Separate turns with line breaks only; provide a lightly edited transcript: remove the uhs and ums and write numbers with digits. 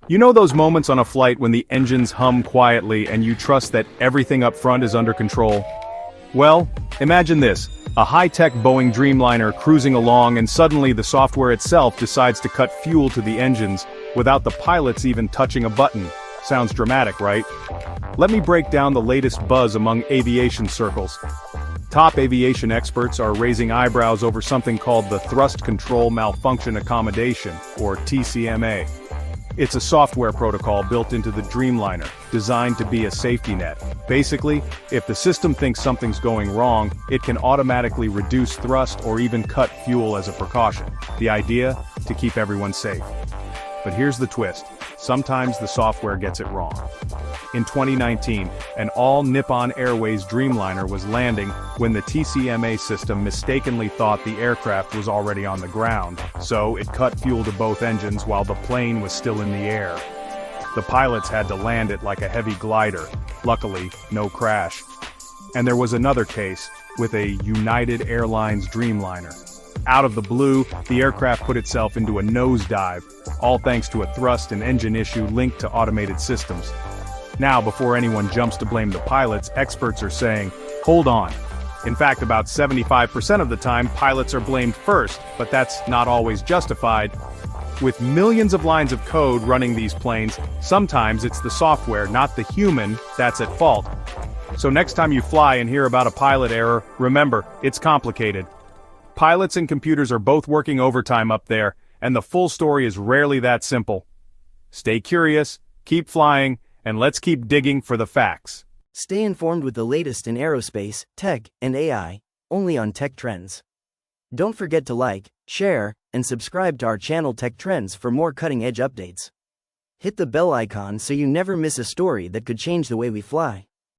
You know those moments on a flight when the engines hum quietly and you trust that everything up front is under control? Well, imagine this, a high-tech Boeing Dreamliner cruising along and suddenly the software itself decides to cut fuel to the engines without the pilots even touching a button. Sounds dramatic, right? Let me break down the latest buzz among aviation circles. Top aviation experts are raising eyebrows over something called the Thrust Control Malfunction Accommodation, or TCMA. It's a software protocol built into the Dreamliner, designed to be a safety net. Basically, if the system thinks something's going wrong, it can automatically reduce thrust or even cut fuel as a precaution. The idea? To keep everyone safe. But here's the twist. Sometimes the software gets it wrong. In 2019, an all-Nippon Airways Dreamliner was landing when the TCMA system mistakenly thought the aircraft was already on the ground, so it cut fuel to both engines while the plane was still in the air. The pilots had to land it like a heavy glider. Luckily, no crash. And there was another case, with a United Airlines Dreamliner. Out of the blue, the aircraft put itself into a nosedive, all thanks to a thrust and engine issue linked to automated systems. Now, before anyone jumps to blame the pilots, experts are saying, hold on. In fact, about 75% of the time, pilots are blamed first, but that's not always justified. With millions of lines of code running these planes, sometimes it's the software, not the human, that's at fault. So next time you fly and hear about a pilot error, remember, it's complicated. Pilots and computers are both working overtime up there, and the full story is rarely that simple. Stay curious, keep flying, and let's keep digging for the facts.
Stay informed with the latest in aerospace, tech, and AI, only on Tech Trends. Don't forget to like, share, and subscribe to our channel Tech Trends for more cutting-edge updates. Hit the bell icon so you never miss a story that could change the way we fly.